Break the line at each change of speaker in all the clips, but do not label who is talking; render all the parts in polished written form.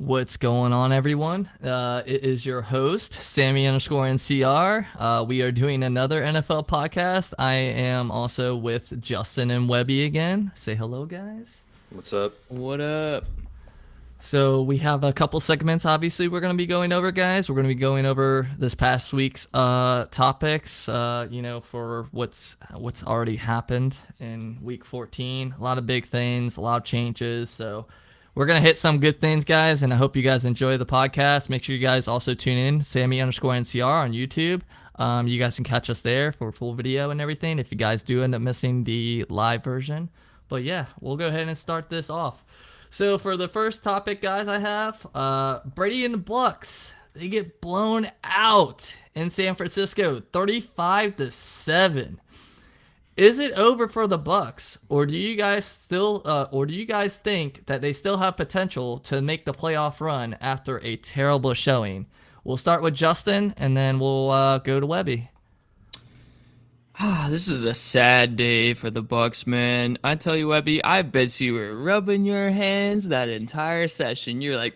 What's going on, everyone? It is your host, Sammy underscore NCR. We are doing another NFL podcast. I am also with Justin and Webby again. Say hello, guys.
What's up?
What up?
So we have a couple segments. Obviously, we're going to be going over, guys. We're going to be going over this past week's topics. For what's already happened in Week 14. A lot of big things, a lot of changes. So we're going to hit some good things, guys, and I hope you guys enjoy the podcast. Make sure you guys also tune in, Sammy underscore NCR on YouTube. You guys can catch us there for full video and everything if you guys do end up missing the live version. But yeah, we'll go ahead and start this off. So for the first topic, guys, I have Brady and the Bucs. They get blown out in San Francisco, 35-7. Is it over for the Bucs, or do you guys think that they still have potential to make the playoff run after a terrible showing? We'll start with Justin, and then we'll go to Webby.
This is a sad day for the Bucs, man. I tell you, Webby, I bet you were rubbing your hands that entire session. You're like,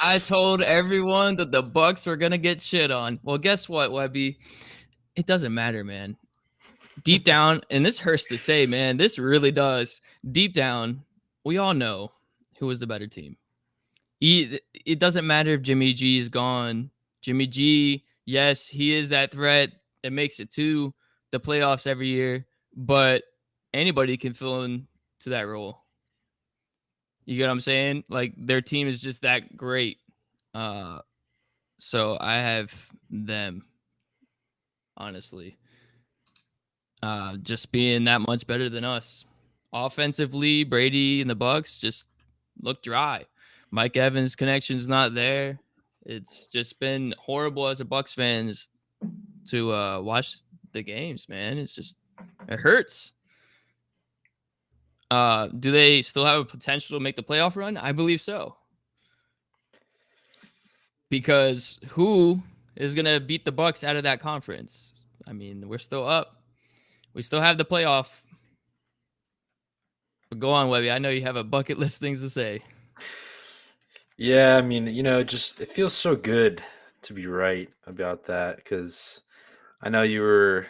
I told everyone that the Bucs were gonna get shit on. Well, guess what, Webby? It doesn't matter, man. Deep down, and this hurts to say, man, this really does. Deep down, we all know who was the better team. It doesn't matter if Jimmy G is gone. Jimmy G, yes, he is that threat that makes it to the playoffs every year, but anybody can fill into that role. You get what I'm saying? Like, their team is just that great. So I have them, honestly, just being that much better than us. Offensively, Brady and the Bucs just look dry. Mike Evans' connection's not there. It's just been horrible as a Bucs fan to watch the games, man. It hurts. Do they still have a potential to make the playoff run? I believe so. Because who is gonna beat the Bucs out of that conference? I mean, we're still up. We still have the playoff. But go on, Webby. I know you have a bucket list things to say.
Yeah, I mean, just it feels so good to be right about that because I know you were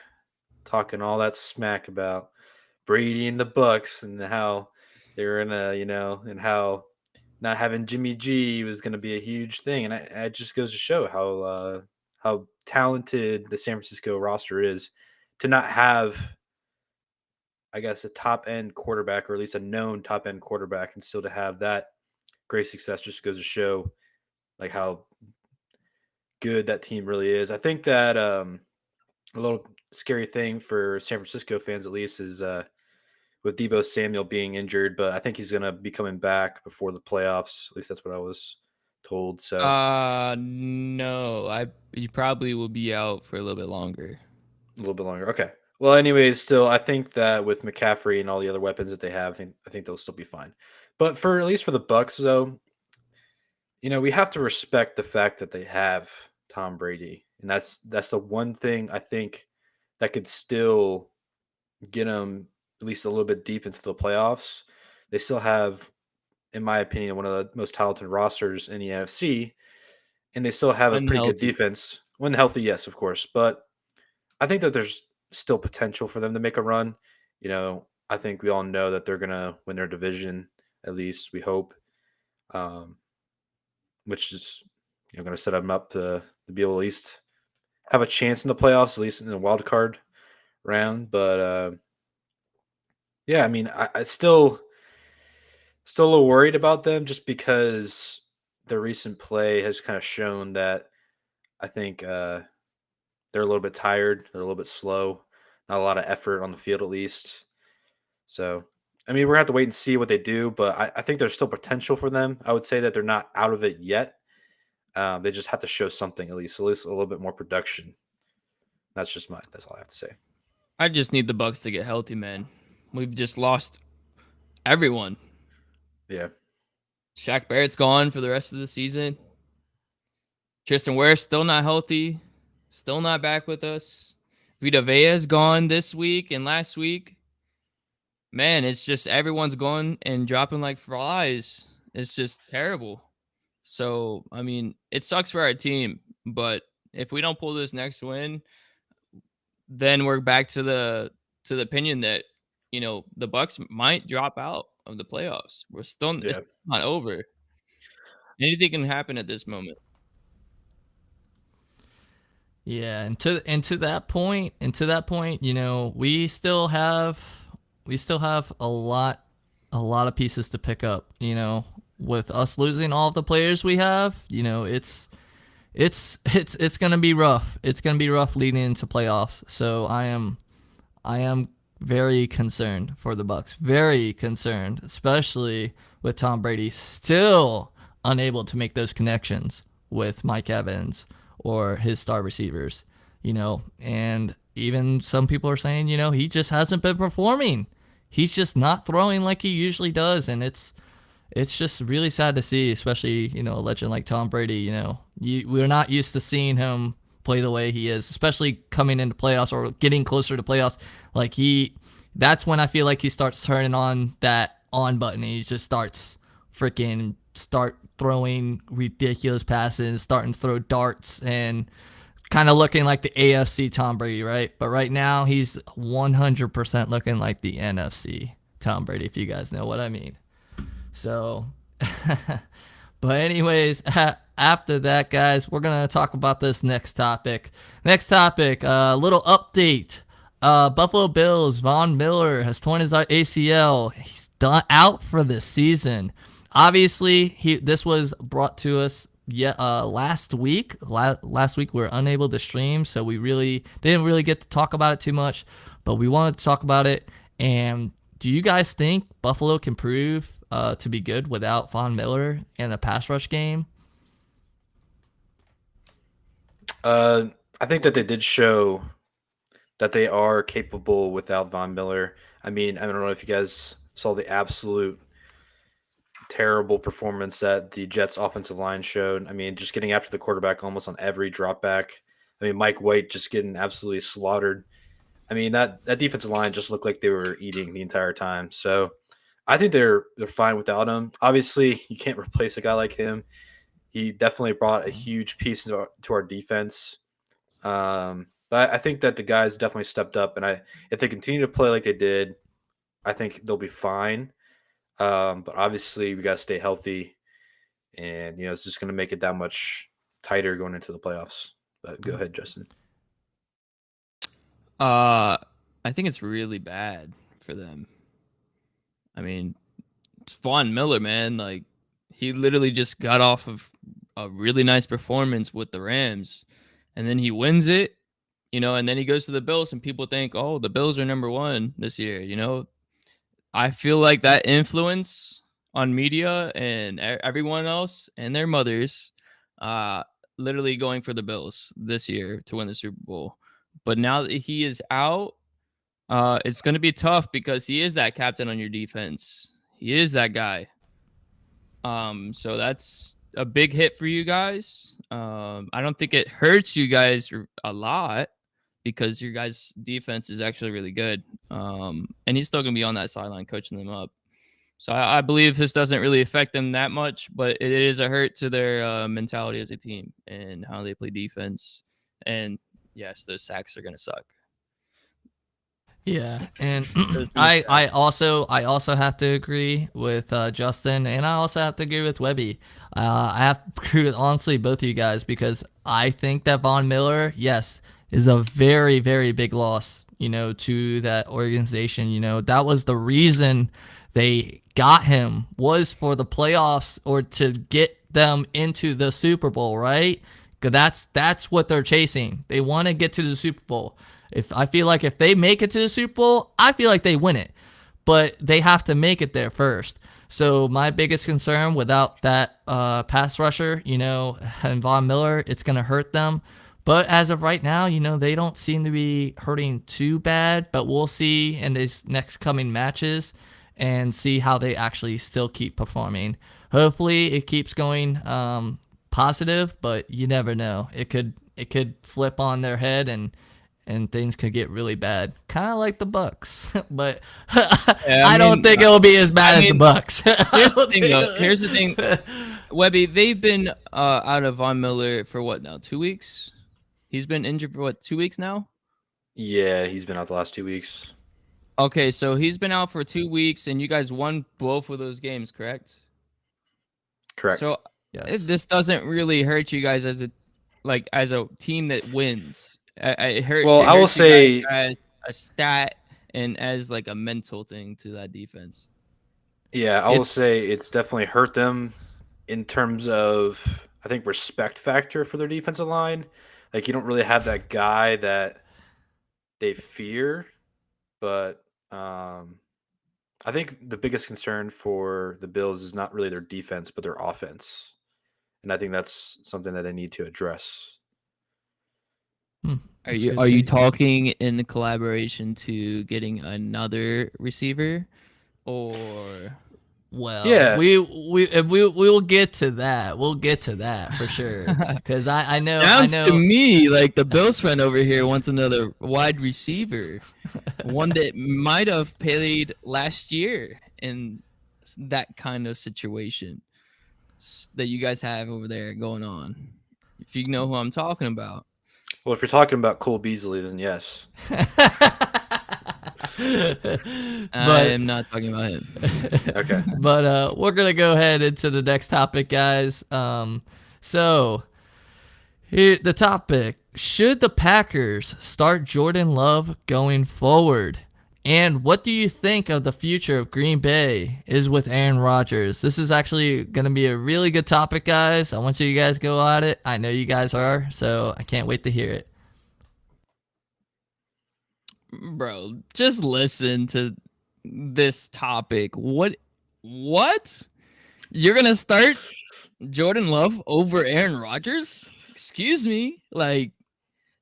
talking all that smack about Brady and the Bucks and how they were and how not having Jimmy G was going to be a huge thing, and it just goes to show how talented the San Francisco roster is to not have, I guess, a top end quarterback or at least a known top end quarterback, and still to have that great success just goes to show like how good that team really is. I think that a little scary thing for San Francisco fans at least is with Debo Samuel being injured, but I think he's going to be coming back before the playoffs. At least that's what I was told. So
No, he probably will be out for a little bit longer.
a little bit longer. Okay. Well, anyways, still, I think that with McCaffrey and all the other weapons that they have, I think they'll still be fine. But for at least for the Bucks, though, we have to respect the fact that they have Tom Brady, and that's the one thing I think that could still get them at least a little bit deep into the playoffs. They still have, in my opinion, one of the most talented rosters in the NFC, and they still have a pretty good
Unhealthy.
defense. When healthy, yes, of course, but I think that there's still potential for them to make a run. I think we all know that they're gonna win their division, at least we hope, um, which is going to set them up to be able to at least have a chance in the playoffs, at least in the wild card round. But yeah, I mean, I still a little worried about them just because their recent play has kind of shown that I think they're a little bit tired. They're a little bit slow. Not a lot of effort on the field, at least. So, I mean, we're going to have to wait and see what they do, but I think there's still potential for them. I would say that they're not out of it yet. They just have to show something, at least a little bit more production. That's all I have to say.
I just need the Bucs to get healthy, man. We've just lost everyone.
Yeah.
Shaq Barrett's gone for the rest of the season. Tristan Ware's still not healthy, still not back with us. Vita Vea's gone this week and last week. Man, it's just everyone's going and dropping like flies. It's just terrible. So, I mean, it sucks for our team, but if we don't pull this next win, then we're back to the opinion that, the Bucs might drop out of the playoffs. It's
Yeah.
not over. Anything can happen at this moment.
Yeah, and to that point, we still have a lot of pieces to pick up. With us losing all of the players we have, it's gonna be rough. It's gonna be rough leading into playoffs. So I am very concerned for the Bucs. Very concerned, especially with Tom Brady still unable to make those connections with Mike Evans or his star receivers. And even some people are saying, he just hasn't been performing. He's just not throwing like he usually does, and it's just really sad to see, especially a legend like Tom Brady. We're not used to seeing him play the way he is, especially coming into playoffs or getting closer to playoffs. That's when I feel like he starts turning on that on button. He just start throwing ridiculous passes, starting to throw darts, and kind of looking like the AFC Tom Brady, right? But right now he's 100% looking like the NFC Tom Brady, if you guys know what I mean. So, but anyways, after that, guys, we're going to talk about this next topic. A little update. Buffalo Bills, Von Miller has torn his ACL. He's out for the season. Obviously, this was brought to us last week. Last week we were unable to stream, so we didn't really get to talk about it too much, but we wanted to talk about it. And do you guys think Buffalo can prove to be good without Von Miller and the pass rush game?
I think that they did show that they are capable without Von Miller. I mean, I don't know if you guys saw the absolute terrible performance that the Jets offensive line showed. I mean, just getting after the quarterback almost on every drop back. I mean, Mike White just getting absolutely slaughtered. I mean, that defensive line just looked like they were eating the entire time. So I think they're fine without him. Obviously, you can't replace a guy like him. He definitely brought a huge piece to our defense. But I think that the guys definitely stepped up, and if they continue to play like they did, I think they'll be fine. But obviously, we got to stay healthy, and it's just going to make it that much tighter going into the playoffs. But go ahead, Justin.
I think it's really bad for them. I mean, it's Von Miller, man. Like, he literally just got off of a really nice performance with the Rams, and then he wins it, and then he goes to the Bills, and people think, oh, the Bills are number one this year, I feel like that influence on media and everyone else and their mothers literally going for the Bills this year to win the Super Bowl. But now that he is out, it's going to be tough because he is that captain on your defense. He is that guy. So that's a big hit for you guys. I don't think it hurts you guys a lot because your guys' defense is actually really good. And he's still going to be on that sideline coaching them up. So I believe this doesn't really affect them that much, but it is a hurt to their mentality as a team and how they play defense. And yes, those sacks are going to suck.
Yeah, and I also have to agree with Justin, and I also have to agree with Webby. I have to agree with honestly both of you guys because I think that Von Miller, yes, is a very, very big loss, to that organization. That was the reason they got him, was for the playoffs or to get them into the Super Bowl, right? Because that's what they're chasing. They want to get to the Super Bowl. I feel like if they make it to the Super Bowl, I feel like they win it. But they have to make it there first. So my biggest concern without that pass rusher, and Von Miller, it's going to hurt them. But as of right now, they don't seem to be hurting too bad. But we'll see in these next coming matches and see how they actually still keep performing. Hopefully it keeps going positive, but you never know. It could flip on their head and and things could get really bad, kind of like the Bucs. But
Yeah,
I don't think it'll be as bad as the Bucs.
Here's the thing, though. Here's the thing, Webby. They've been out of Von Miller for what now? 2 weeks. He's been injured for what? 2 weeks now.
Yeah, he's been out the last 2 weeks.
Okay, so he's been out for 2 weeks, and you guys won both of those games, correct?
Correct.
So
Yes.
this doesn't really hurt you guys as a team that wins. It hurt.
Well,
it
I will
hurts you
say-
guys as a stat and as like a mental thing to that defense.
Yeah, I will
It's-
say it's definitely hurt them in terms of, I think, respect factor for their defensive line. Like, you don't really have that guy that they fear, but I think the biggest concern for the Bills is not really their defense, but their offense. And I think that's something that they need to address.
Are
That's
you
good
are you
too.
talking in the collaboration to getting another receiver, or
Well,
Yeah.
we'll get to that. We'll get to that for sure. Because I know.
sounds to me like the Bills friend over here wants another wide receiver, one that might have played last year in that kind of situation that you guys have over there going on. If you know who I'm talking about.
Well, if you're talking about Cole Beasley, then yes.
I am not talking about him.
Okay.
But we're gonna go ahead into the next topic, guys. So here the topic: should the Packers start Jordan Love going forward? And what do you think of the future of Green Bay is with Aaron Rodgers? This is actually going to be a really good topic, guys. I want you guys to go at it. I know you guys are, so I can't wait to hear it.
Bro, just listen to this topic. What? You're gonna start Jordan Love over Aaron Rodgers? Excuse me, like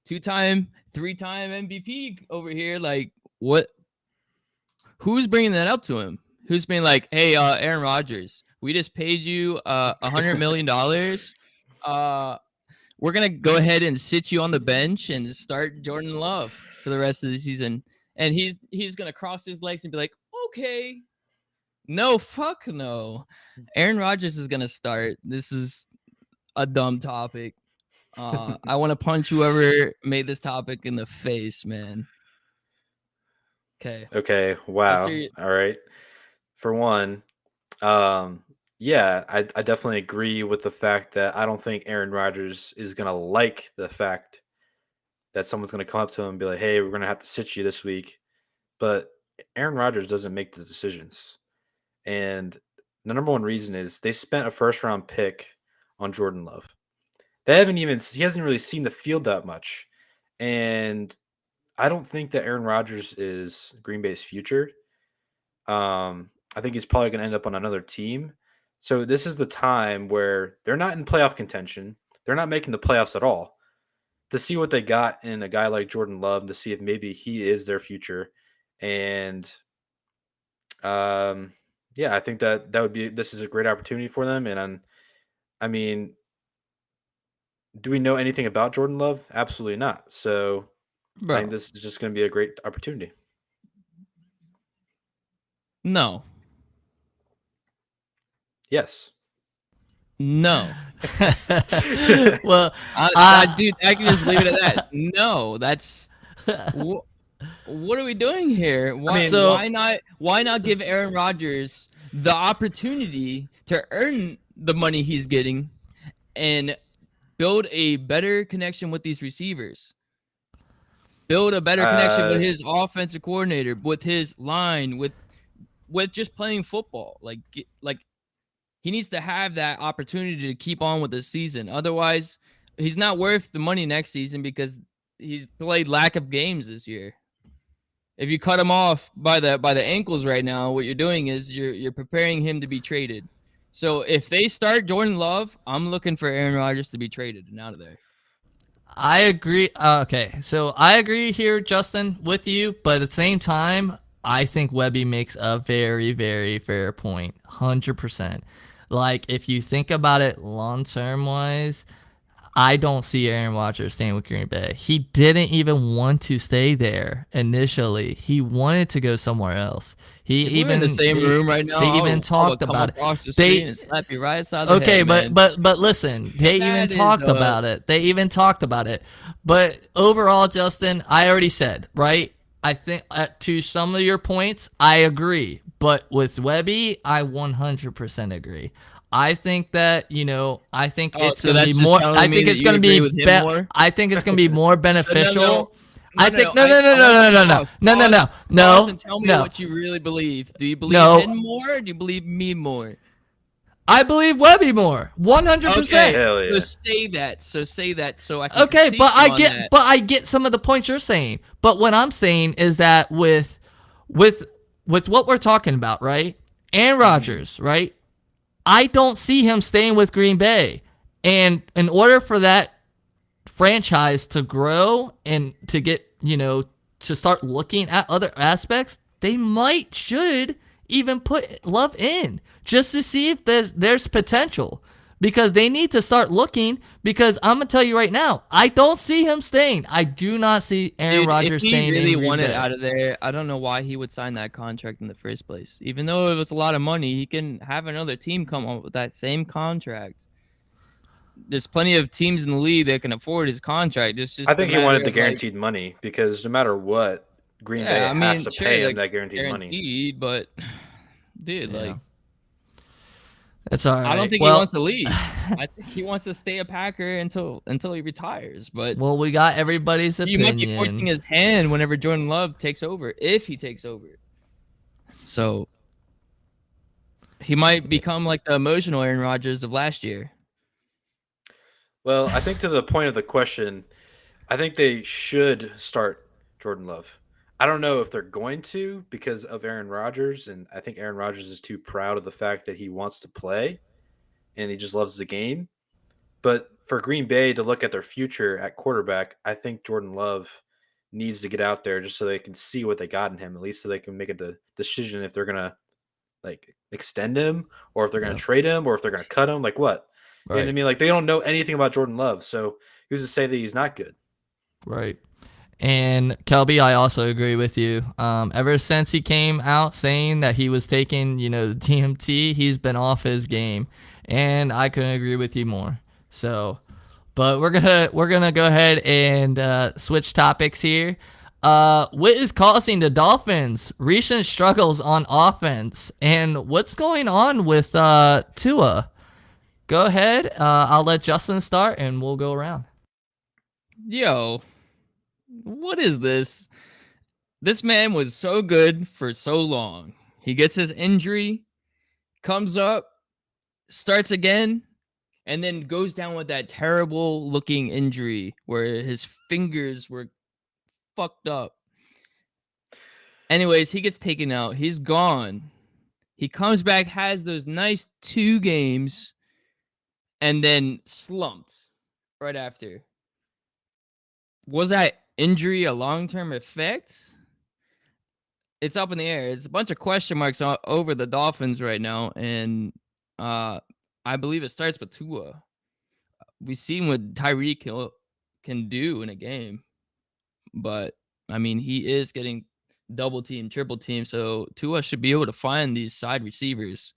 2-time, 3-time MVP over here. Like what? Who's bringing that up to him? Who's being like, hey, Aaron Rodgers, we just paid you $100 million. We're gonna go ahead and sit you on the bench and start Jordan Love for the rest of the season, and he's gonna cross his legs and be like, okay, no, fuck no. Aaron Rodgers is gonna start. This is a dumb topic. I want to punch whoever made this topic in the face, man. Okay.
Okay. Wow.
your-
All right. For one, yeah, I definitely agree with the fact that I don't think Aaron Rodgers is going to like the fact that someone's going to come up to him and be like, hey, we're going to have to sit you this week. But Aaron Rodgers doesn't make the decisions. And the number one reason is they spent a first-round pick on Jordan Love. He hasn't really seen the field that much. And I don't think that Aaron Rodgers is Green Bay's future. I think he's probably going to end up on another team. So this is the time where they're not in playoff contention. They're not making the playoffs at all. To see what they got in a guy like Jordan Love, to see if maybe he is their future. And yeah, I think this is a great opportunity for them. And I mean, do we know anything about Jordan Love? Absolutely not. So I
Bro,
think this is just going to be a great opportunity.
no.
Yes.
No.
Well,
Dude, I can just leave it at that. No, that's what are we doing here? Why not give Aaron Rodgers the opportunity to earn the money he's getting and build a better connection with these receivers? Build a better connection with his offensive coordinator, with his line, with just playing football. Like he needs to have that opportunity to keep on with the season. Otherwise, he's not worth the money next season because he's played lack of games this year. If you cut him off by the ankles right now, what you're doing is you're preparing him to be traded. So if they start Jordan Love, I'm looking for Aaron Rodgers to be traded and out of there.
I agree. Okay, so I agree here, Justin, with you, but at the same time, I think Webby makes a very, very fair point. 100%. Like, if you think about it long-term wise, I don't see Aaron Rodgers staying with Green Bay. He didn't even want to stay there initially. He wanted to go somewhere else. He
If
even
we're in the same room right now,
they even
I would
talked
come
about it.
across the
They
screen and slap you right side of the
okay,
head, man.
but listen, they even
That is
talked about it. They even talked about it. But overall, Justin, I already said, right? I think to some of your points, I agree. But with Webby, I 100% agree. I think that, I think it's
so
going to
that's
be
just
more
telling
I
me
think
that
it's
you
going to
agree
be,
with him more?
I think it's going to be more
So
beneficial. I think
I want you to pause. Pause and tell me
no.
what you really believe. Do you believe
No.
him more or do you believe me more?
I believe Webby more. 100%.
Okay,
Hell
so
yeah.
say that. So I can
Okay,
critique
but
you on that.
I get some of the points you're saying. But what I'm saying is that with what we're talking about, right? Aaron Rodgers, right? I don't see him staying with Green Bay. And in order for that franchise to grow and to get, to start looking at other aspects, they should even put Love in just to see if there's potential. Because they need to start looking. Because I'm gonna tell you right now, I don't see him staying. I do not see Aaron
Dude,
Rodgers
if
staying
he really
in Green
wanted
Bay.
out of there, I don't know why he would sign that contract in the first place. Even though it was a lot of money, he can have another team come up with that same contract. There's plenty of teams in the league that can afford his contract. It's just
I think
a
he
matter
wanted the
of, like,
guaranteed money because no matter what, Green Bay
yeah, I
has
mean,
to
sure,
pay him
like
that guaranteed money.
guaranteed, but dude,
Yeah.
like,
It's all right.
I don't think he
Well,
wants to leave. I think he wants to stay a Packer until he retires. But
well, we got everybody's
you might be forcing
opinion.
his hand whenever Jordan Love takes over, if he takes over. So he might become like the emotional Aaron Rodgers of last year.
Well, I think to the point of the question, I think they should start Jordan Love. I don't know if they're going to because of Aaron Rodgers, and I think Aaron Rodgers is too proud of the fact that he wants to play and he just loves the game. But for Green Bay to look at their future at quarterback, I think Jordan Love needs to get out there just so they can see what they got in him, at least so they can make a decision if they're gonna like extend him or if they're gonna
Yeah.
trade him or if they're gonna cut him. Like what? You know what I
Right.
mean? Like they don't know anything about Jordan Love, so who's to say that he's not good?
Right. And Kelby, I also agree with you. Ever since he came out saying that he was taking, the DMT, he's been off his game, and I couldn't agree with you more. So, but we're gonna go ahead and switch topics here. What is causing the Dolphins' recent struggles on offense, and what's going on with Tua? Go ahead. I'll let Justin start, and we'll go around.
Yo, what is this? This man was so good for so long. He gets his injury, comes up, starts again, and then goes down with that terrible looking injury where his fingers were fucked up. Anyways, he gets taken out. He's gone. He comes back, has those nice 2 games, and then slumped right after. Was that injury a long-term effect? It's up in the air. It's a bunch of question marks over the Dolphins right now, and I believe it starts with Tua. We've seen what Tyreek Hill can do in a game, but I mean, he is getting double team, triple team, so Tua should be able to find these side receivers.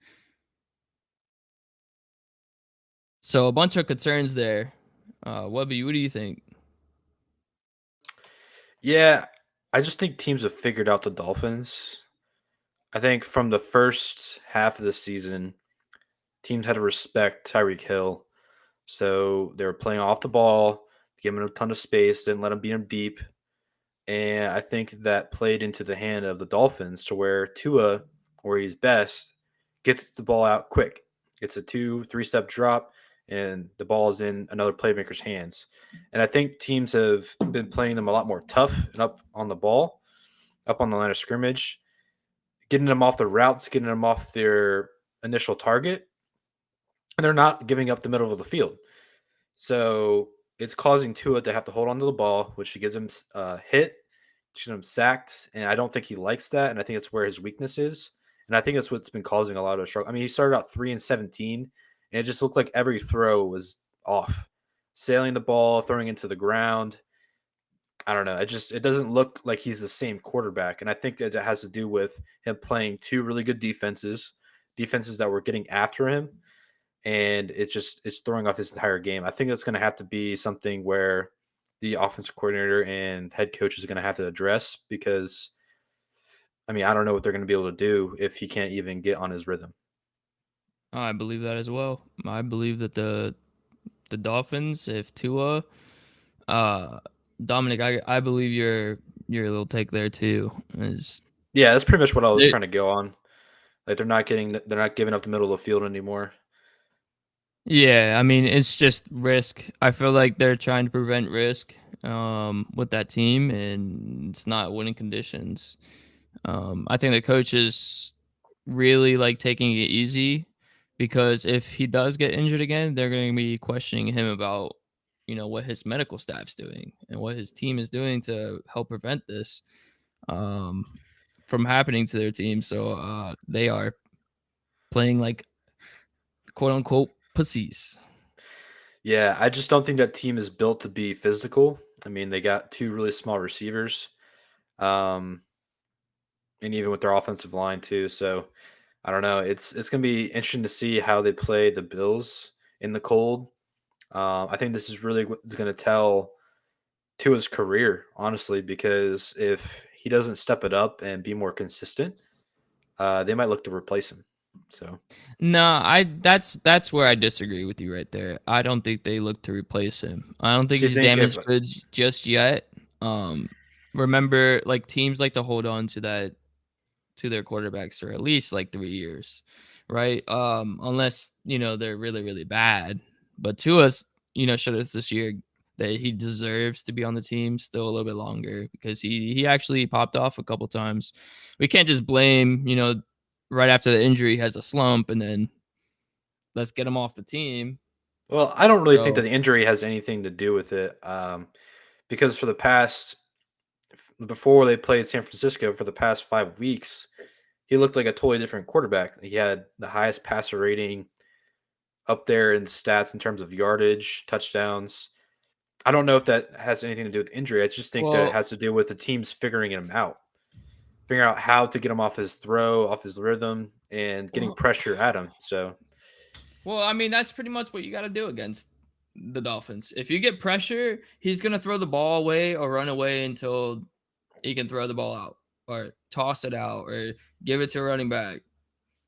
So a bunch of concerns there. Webby, what do you think?
Yeah, I just think teams have figured out the Dolphins. I think from the first half of the season, teams had to respect Tyreek Hill. So they were playing off the ball, giving him a ton of space, didn't let him beat him deep. And I think that played into the hand of the Dolphins to where Tua, where he's best, gets the ball out quick. It's a 2-3 step drop, and the ball is in another playmaker's hands. And I think teams have been playing them a lot more tough and up on the ball, up on the line of scrimmage, getting them off the routes, getting them off their initial target, and they're not giving up the middle of the field. So it's causing Tua to have to hold on to the ball, which gives him hit, gets him sacked, and I don't think he likes that. And I think it's where his weakness is, and I think that's what's been causing a lot of struggle. I mean, he started out 3-17, and it just looked like every throw was off. sailing the ball, throwing into the ground. I don't know. It doesn't look like he's the same quarterback, and I think that it has to do with him playing two really good defenses that were getting after him, and it's throwing off his entire game. I think it's going to have to be something where the offensive coordinator and head coach is going to have to address because I mean I don't know what they're going to be able to do if he can't even get on his rhythm.
I believe that as well. I believe that the Dolphins, if Tua, uh, Dominic, I believe your little take there too is
Yeah, that's pretty much what I was
they,
trying to go on. Like they're not giving up the middle of the field anymore.
yeah. I mean, it's just risk. I feel like they're trying to prevent risk with that team, and it's not winning conditions. I think the coach is really like taking it easy because if he does get injured again, they're going to be questioning him about what his medical staff's doing and what his team is doing to help prevent this um, from happening to their team. So they are playing like quote unquote pussies.
Yeah, I just don't think that team is built to be physical. I mean, they got two really small receivers, um, and even with their offensive line too. So I don't know. It's gonna be interesting to see how they play the Bills in the cold. I think this is really what's gonna tell to his career, honestly, because if he doesn't step it up and be more consistent, they might look to replace him. So
No, that's where I disagree with you right there. I don't think they look to replace him. I don't think
so you
he's
think if
damaged goods just yet. Um, remember, like teams like to hold on to their quarterbacks for at least like 3 years, right? Unless they're really really bad. But to us, showed us this year that he deserves to be on the team still a little bit longer because he actually popped off a couple times. We can't just blame right after the injury has a slump and then let's get him off the team.
well, I don't really think that
So
the injury has anything to do with it, because for the past before they played San Francisco for the past 5 weeks, he looked like a totally different quarterback. He had the highest passer rating up there in stats in terms of yardage, touchdowns. I don't know if that has anything to do with injury. I just think that it
well,
has to do with the teams figuring him out, figuring out how to get him off his throw, off his rhythm, and getting
well,
pressure at him. So,
well, I mean that's pretty much what you got to do against the Dolphins. If you get pressure, he's gonna throw the ball away or run away until he can throw the ball out or toss it out or give it to a running back.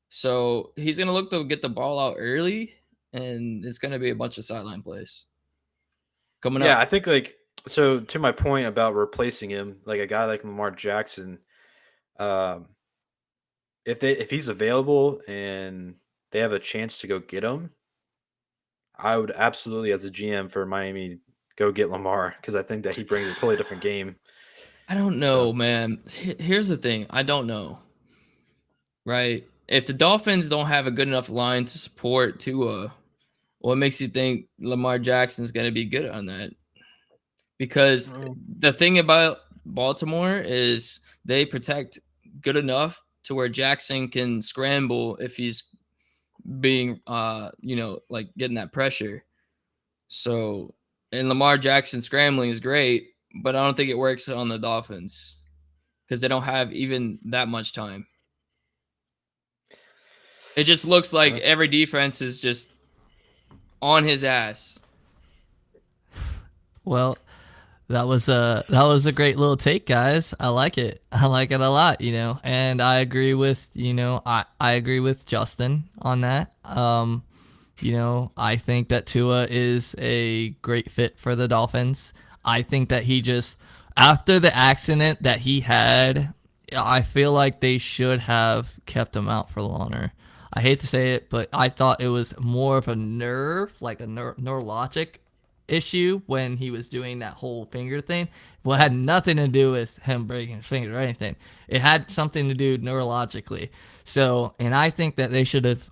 So he's gonna look to get the ball out early, and it's gonna be a bunch of sideline plays coming
yeah,
up.
I think like so to my point about replacing him, like a guy like Lamar Jackson, um, if he's available and they have a chance to go get him, I would absolutely, as a GM for Miami, go get Lamar because I think that he brings a totally different game.
I don't
So,
know, man. Here's the thing. I don't know. Right? If the Dolphins don't have a good enough line to support Tua, what makes you think Lamar Jackson's going to be good on that? Because
mm,
the thing about Baltimore is they protect good enough to where Jackson can scramble if he's being like getting that pressure. So, and Lamar Jackson scrambling is great, but I don't think it works on the Dolphins because they don't have even that much time. It just looks like
uh,
every defense is just on his ass.
Well, that was a great little take, guys. I like it. I like it a lot, and I agree with I agree with Justin on that. I think that Tua is a great fit for the Dolphins. I think that he just after the accident that he had, I feel like they should have kept him out for longer. I hate to say it, but I thought it was more of a nerve, like a neurologic issue when he was doing that whole finger thing. Well, it had nothing to do with him breaking his finger or anything. It had something to do neurologically. So, and I think that they should have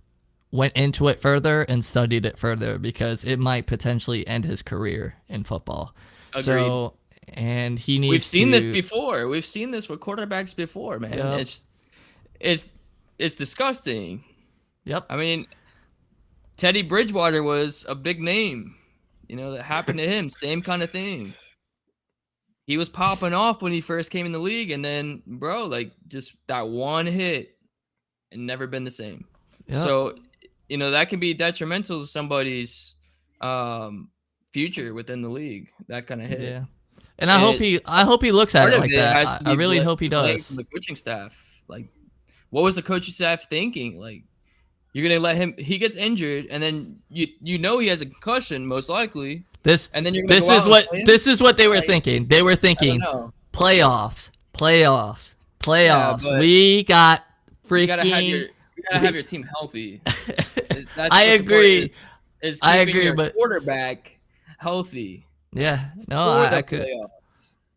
went into it further and studied it further because it might potentially end his career in football.
Agreed.
So, and he
We've
needs
seen this
to.
before. We've seen this with quarterbacks before, man.
Yep.
It's it's disgusting.
Yep.
I mean, Teddy Bridgewater was a big name That happened to him. Same kind of thing. He was popping off when he first came in the league, and then, bro, like just that one hit and never been the same.
Yep.
So, that can be detrimental to somebody's future within the league. That kind of hit.
Yeah. And I hope he looks at it like that. I really hope he does.
From the coaching staff, like, what was the coaching staff thinking? Like, you're gonna let him? He gets injured, and then he has a concussion, most likely. This
is what they were thinking. They were thinking playoffs.
Yeah,
We got freaking.
You gotta have your team healthy.
I agree.
I agree, but quarterback healthy.
Yeah, no,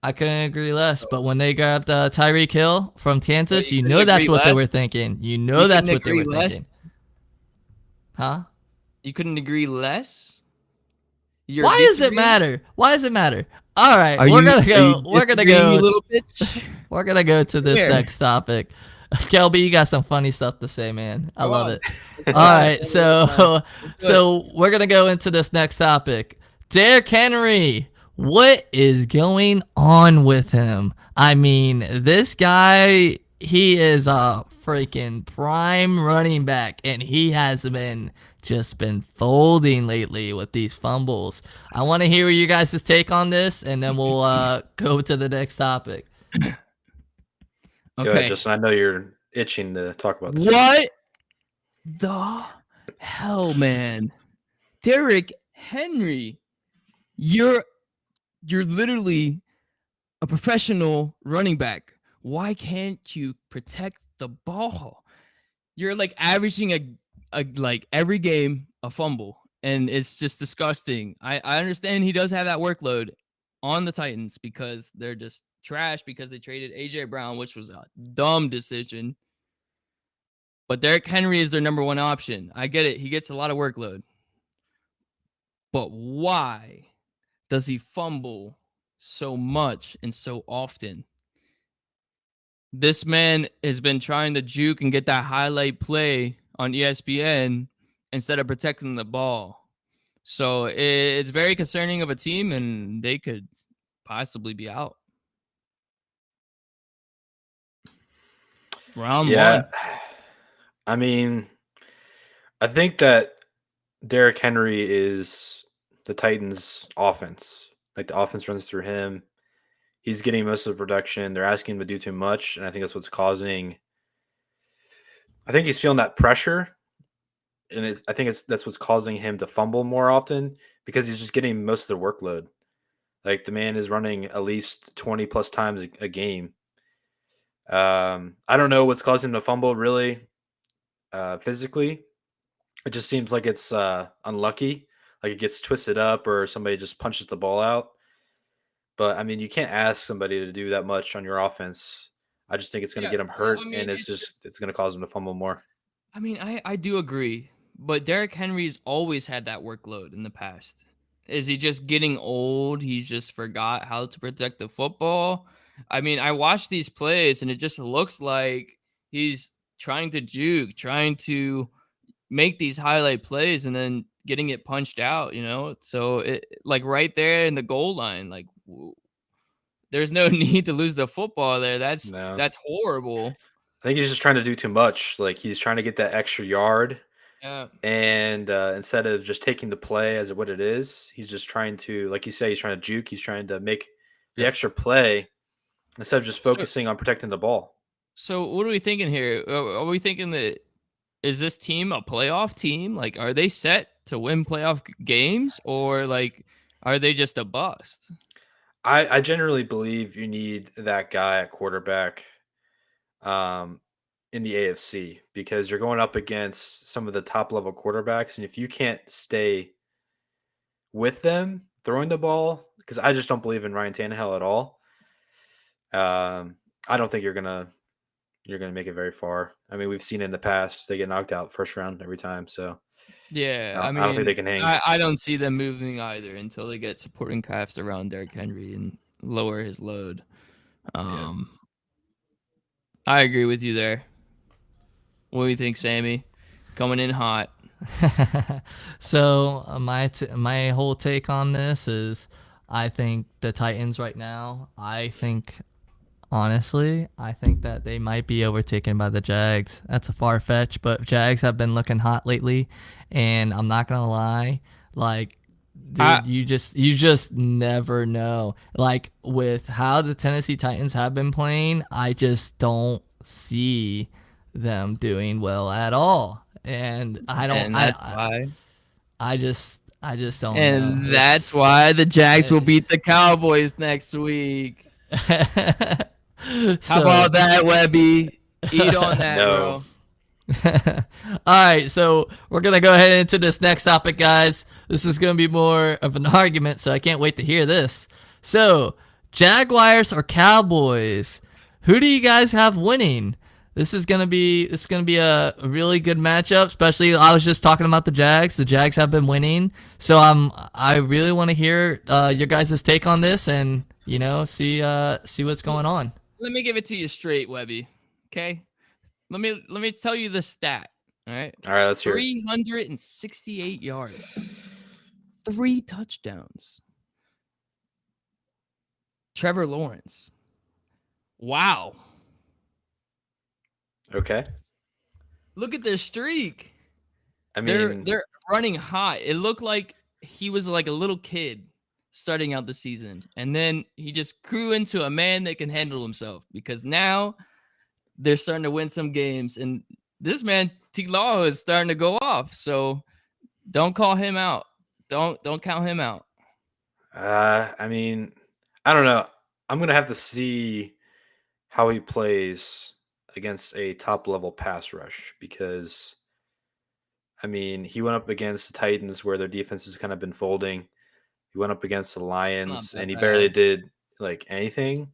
I couldn't agree less. But when they grabbed Tyreek Hill from Kansas, that's what they were thinking. That's what they were thinking. Huh?
You couldn't agree less?
Why does it matter? All right, we're gonna go. We're gonna go.
Little bitch?
We're gonna go to this next topic. Kelby, you got some funny stuff to say, man. I love it. All right, so we're gonna go into this next topic. Derrick Henry, what is going on with him? I mean, this guy, he is a freaking prime running back, and he has been folding lately with these fumbles. I want to hear you guys' take on this, and then we'll go to the next topic.
Okay. Go ahead, Justin. I know you're itching to talk about this.
What the hell, man? Derrick Henry, you're literally a professional running back. Why can't you protect the ball? You're like averaging like every game a fumble, and it's just disgusting. I understand he does have that workload on the Titans because they're just trash because they traded AJ Brown, which was a dumb decision. But Derrick Henry is their number one option. I get it. He gets a lot of workload. But why does he fumble so much and so often? This man has been trying to juke and get that highlight play on ESPN instead of protecting the ball. So it's very concerning of a team, and they could possibly be out. Round one.
I mean, I think that Derrick Henry is the Titans' offense. Like, the offense runs through him. He's getting most of the production. They're asking him to do too much, and I think that's what's causing. I think he's feeling that pressure, and that's what's causing him to fumble more often because he's just getting most of the workload. Like, the man is running at least 20 plus times a game. I don't know what's causing him to fumble really. Physically, it just seems like it's unlucky, like it gets twisted up or somebody just punches the ball out. But I mean, you can't ask somebody to do that much on your offense. I just think it's going to get him hurt, and it's going to cause him to fumble more.
I mean, I do agree, but Derrick Henry's always had that workload in the past. Is he just getting old? He's just forgot how to protect the football. I mean, I watch these plays, and it just looks like he's trying to juke, trying to make these highlight plays, and then getting it punched out, So, like right there in the goal line, like there's no need to lose the football there. That's horrible.
I think he's just trying to do too much. Like, he's trying to get that extra yard.
Yeah.
And instead of just taking the play as what it is, he's just trying to, like you say, he's trying to juke. He's trying to make the extra play instead of just focusing on protecting the ball.
So what are we thinking here? Are we thinking that is this team a playoff team? Like, are they set to win playoff games, or like, are they just a bust?
I generally believe you need that guy at quarterback in the AFC because you're going up against some of the top level quarterbacks. And if you can't stay with them throwing the ball, because I just don't believe in Ryan Tannehill at all. I don't think you're gonna make it very far. I mean, we've seen it in the past; they get knocked out first round every time. So,
yeah,
I don't think they can hang.
I don't see them moving either until they get supporting cast around Derrick Henry and lower his load. I agree with you there. What do you think, Sammy? Coming in hot.
So my whole take on this is, I think the Titans right now. I think honestly, I think that they might be overtaken by the Jags. That's a far fetch, but Jags have been looking hot lately, and I'm not gonna lie, like,
I
dude, you just never know. Like, with how the Tennessee Titans have been playing, I just don't see them doing well at all. And I don't
and that's why.
I just don't know.
And that's
It's
why the Jags will
eh,
beat the Cowboys next week. How
so
about that, Webby? Eat on that,
No.
bro.
all right, so we're gonna go ahead into this next topic, guys. This is gonna be more of an argument, so I can't wait to hear this. So, Jaguars or Cowboys? Who do you guys have winning? This is gonna be a really good matchup. Especially, I was just talking about the Jags. The Jags have been winning, so I really want to hear your guys' take on this, and see what's going on.
Let me give it to you straight, Webby. Okay? Let me tell you the stat. All right.
All right, let's hear it.
368 yards. 3 touchdowns. Trevor Lawrence. Wow.
Okay.
Look at their streak.
I
They're
mean,
they're running hot. It looked like he was like a little kid starting out the season, and then he just grew into a man that can handle himself because now they're starting to win some games, and this man T Law is starting to go off. So don't call him out. Don't count him out.
I mean, I don't know. I'm gonna have to see how he plays against a top level pass rush because I mean he went up against the Titans where their defense has kind of been folding. He went up against the
Not
Lions
that
and he barely
bad.
did like anything.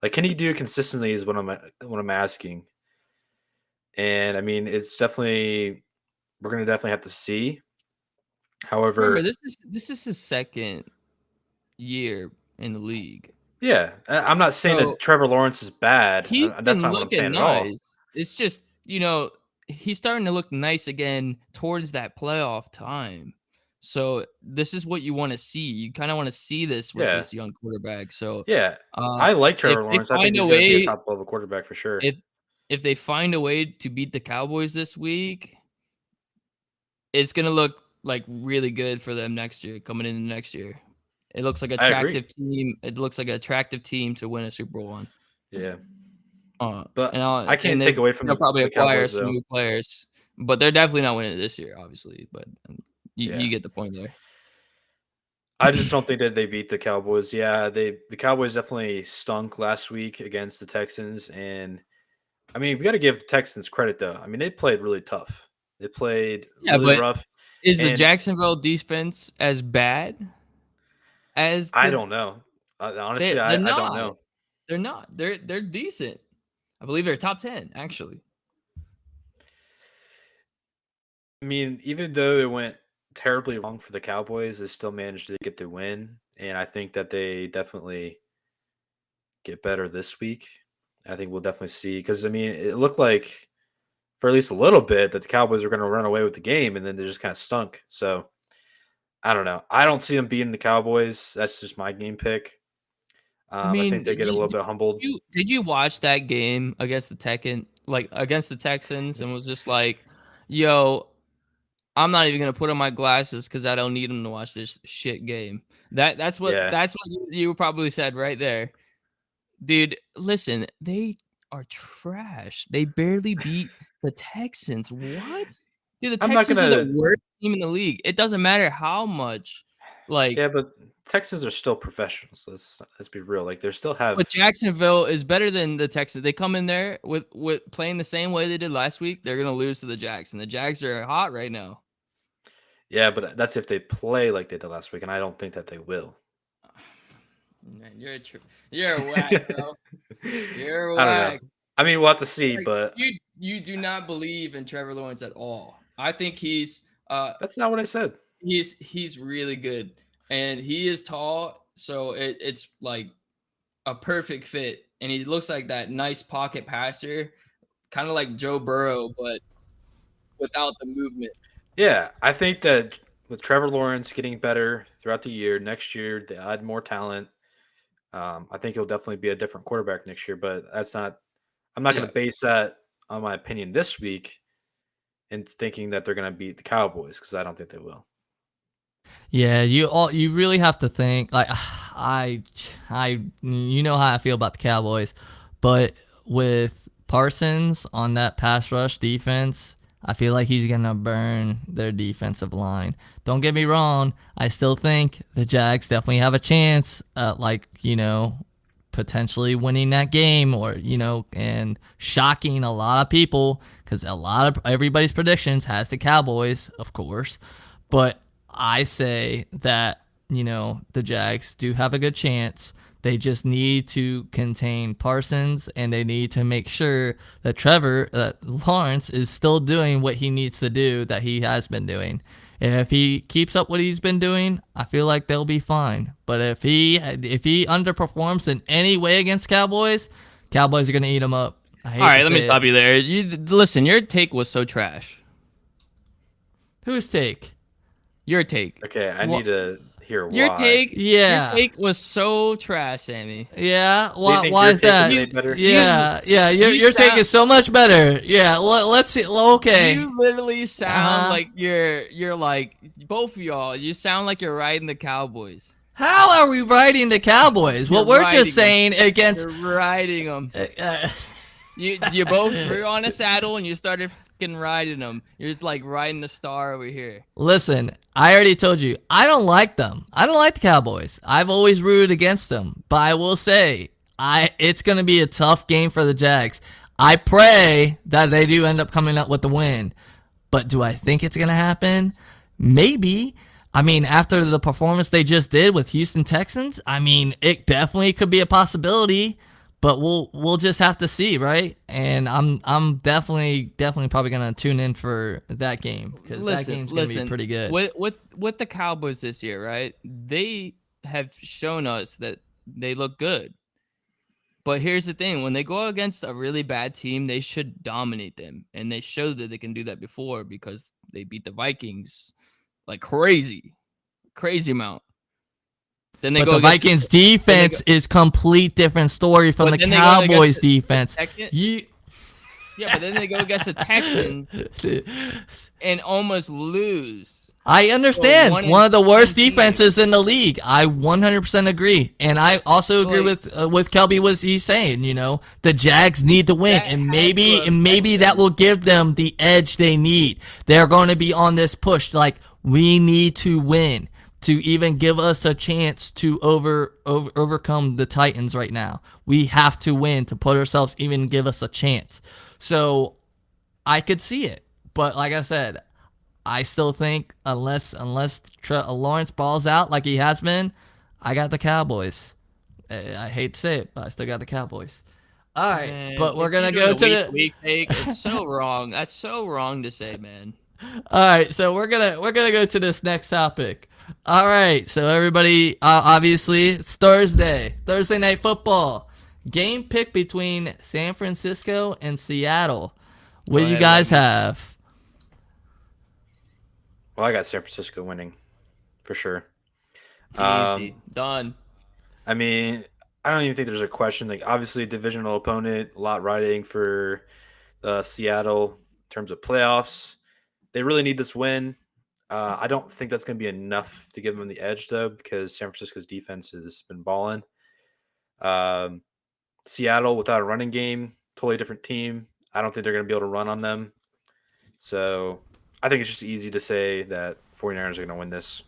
Like, can he do it consistently? Is what I'm asking. And I mean, it's definitely we're gonna definitely have to see.
Remember,
However,
this is his second year in the league.
yeah, I'm not saying
So
that Trevor Lawrence is bad.
he's
That's
been
not what I'm
looking
saying at all.
nice. It's just, he's starting to look nice again towards that playoff time. So this is what you want to see. You kind of want to see this with
Yeah,
this young quarterback. So
yeah.
uh,
I like
if
Trevor
they
Lawrence. I think
find a
he's going to be a
way,
top level quarterback for sure.
if if they find a way to beat the Cowboys this week, it's gonna look like really good for them next year, coming into next year. It looks like
I agree.
attractive team. It looks like an attractive team to win a Super Bowl on.
Yeah,
Uh,
but
and I'll,
I
and
can't take
they
away from
they'll probably
the
acquire
Cowboys
some
though.
new players, but they're definitely not winning it this year, obviously. But you
Yeah,
get the point there.
I just don't think that they beat the Cowboys. Yeah, the Cowboys definitely stunk last week against the Texans, and I mean we got to give the Texans credit though. I mean they played really tough. They played
Yeah,
really
but
rough,
is the
and
Jacksonville defense as bad as
I
the?
don't know.
They
Honestly,
they're
I don't
not.
know.
They're not. They're decent. I believe they're top 10 actually.
I mean, even though it went terribly wrong for the Cowboys, they still managed to get the win, and I think that they definitely get better this week. I think we'll definitely see because I mean, it looked like for at least a little bit that the Cowboys were going to run away with the game, and then they just kind of stunk. So I don't know. I don't see them beating the Cowboys. That's just my game pick.
I
I think
mean,
they get a little bit humbled.
did you watch that game against the against the Texans, and was just like, "Yo, I'm not even gonna put on my glasses because I don't need them to watch this shit game." That's what
Yeah,
that's what you probably said right there, dude. Listen, they are trash. They barely beat the Texans. What? Dude, the
I'm not
Texans are the
gonna.
worst team in the league. It doesn't matter how much, like.
Yeah, but Texans are still professionals. Let's be real. Like they still
But
have.
Jacksonville is better than the Texans. They come in there with playing the same way they did last week. They're gonna lose to the Jags, and the Jags are hot right now.
Yeah, but that's if they play like they did last week, and I don't think that they will.
Man, you're whack, bro. You're
I don't know.
whack.
I mean, we'll have to see,
Like,
but
you do not believe in Trevor Lawrence at all. I think
that's not what I said.
he's really good, and he is tall, so it's like a perfect fit. And he looks like that nice pocket passer, kind of like Joe Burrow, but without the movement.
Yeah, I think that with Trevor Lawrence getting better throughout the year, next year they add more talent. I think he'll definitely be a different quarterback next year. But that's not. I'm not going
Yeah.
to base that on my opinion this week and thinking that they're going to beat the Cowboys because I don't think they will.
Yeah, you really have to think like you know how I feel about the Cowboys, but with Parsons on that pass rush defense, I feel like he's gonna burn their defensive line. Don't get me wrong, I still think the Jags definitely have a chance at potentially winning that game or and shocking a lot of people because a lot of everybody's predictions has the Cowboys, of course, but I say that, the Jags do have a good chance. They just need to contain Parsons and they need to make sure that Lawrence is still doing what he needs to do that he has been doing. And if he keeps up what he's been doing, I feel like they'll be fine. But if he underperforms in any way against Cowboys are going to eat him up. I hate
All right,
to
let me
say
stop
it.
you there. You listen. Your take was so trash.
Whose take?
Your take.
Okay, I
Wha-
need to hear
Your
why.
take. Your
Yeah.
take was so trash, Sammy.
Yeah,
Do you think
why
your
is
take
that?
is
You
any better?
Yeah,
you
your take
sound
is so much better. Yeah, let's see. Okay.
you literally sound
Uh-huh.
like you're like both of y'all. You sound like you're riding the Cowboys.
How are we riding the Cowboys?
You're
Well, we're
riding
just
them.
saying against.
You're riding them.
Uh,
You both threw on a saddle and you started fucking riding them. You're just like riding the star over here.
Listen, I already told you, I don't like them. I don't like the Cowboys. I've always rooted against them. But I will say, it's going to be a tough game for the Jags. I pray that they do end up coming up with the win. But do I think it's going to happen? Maybe. I mean, after the performance they just did with Houston Texans, I mean, it definitely could be a possibility. But we'll just have to see, right? And I'm definitely probably gonna tune in for that game because that game's gonna be pretty good.
With the Cowboys this year, right? They have shown us that they look good. But here's the thing: when they go against a really bad team, they should dominate them, and they showed that they can do that before because they beat the Vikings like crazy amount. Then they
But
go
the
against
Vikings
then they
defense
go,
is complete different story from
but
the
then they go against
Cowboys
the
defense.
Texans.
You
Yeah, but then they go against the Texans and almost lose.
I
So
understand.
one
One
and
of the worst
17.
defenses in the league. I 100% agree. And I also agree
Like,
with Kelby what he's saying, the Jags need to win
that
and
had to
maybe
affect
that
them.
will give them the edge they need. They're going to be on this push like we need to win to even give us a chance to overcome the Titans right now. We have to win to put ourselves even give us a chance. So I could see it. But like I said, I still think unless Lawrence balls out like he has been, I got the Cowboys. I hate to say it, but I still got the Cowboys. All right,
Man,
but we're
if you're
gonna
doing
go
a
to
week
the.
week take, it's so wrong. That's so wrong to say, man.
All right, so we're gonna go to this next topic. All right, so everybody, obviously it's Thursday night football game pick between San Francisco and Seattle. What
Go
do you
ahead,
guys
Webby.
have?
Well, I got San Francisco winning for sure.
Easy. Done.
I mean, I don't even think there's a question. Like, obviously, a divisional opponent, a lot riding for Seattle in terms of playoffs. They really need this win. I don't think that's going to be enough to give them the edge, though, because San Francisco's defense has been balling. Um, Seattle, without a running game, totally different team. I don't think they're going to be able to run on them. So I think it's just easy to say that 49ers are going to win this.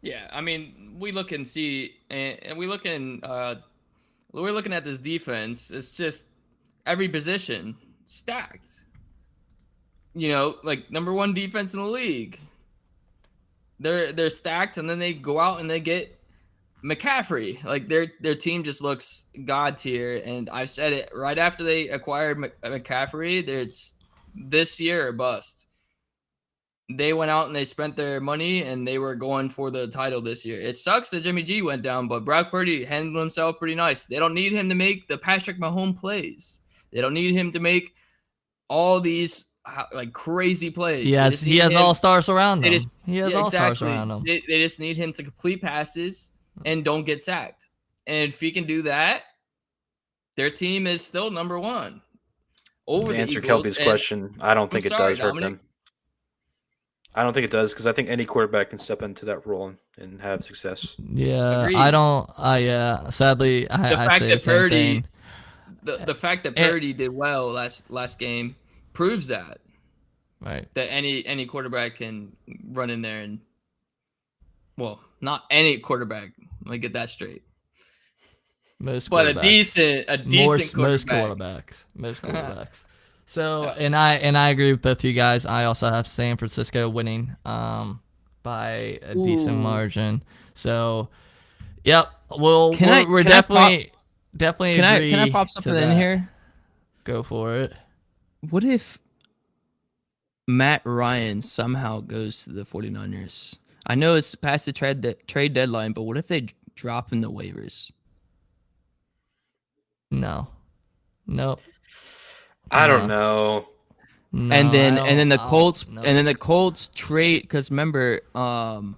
Yeah, I mean, we look and see, and we look in. We're looking at this defense. It's just every position stacked. Like number one defense in the league. They're stacked, and then they go out and they get McCaffrey. Like their team just looks god tier. And I've said it right after they acquired McCaffrey. It's this year or bust. They went out and they spent their money and they were going for the title this year. It sucks that Jimmy G went down, but Brock Purdy handled himself pretty nice. They don't need him to make the Patrick Mahomes plays. They don't need him to make all these like crazy plays.
He has all stars around him. He has all stars
exactly.
around him.
They just need him to complete passes and don't get sacked. And if he can do that, their team is still number one. Over
to
the
answer
Eagles.
Kelby's question, I don't think it does hurt them. I don't think it does because I think any quarterback can step into that role and have success.
Yeah,
Agreed.
I don't. Sadly, I say the same thing.
The fact that Purdy did well last game proves that.
Right.
That any quarterback can run in there and, well, not any quarterback. Let me get that straight.
Most
but a decent
most
quarterback.
Most quarterbacks. So and I agree with both of you guys. I also have San Francisco winning by a decent margin. So yep. Well, we're definitely agree.
Can I pop something in here?
Go for it.
What if Matt Ryan somehow goes to the 49ers? I know it's past the trade deadline, but what if they drop in the waivers?
No. Nope.
I don't know.
No,
and then the Colts trade, because remember, God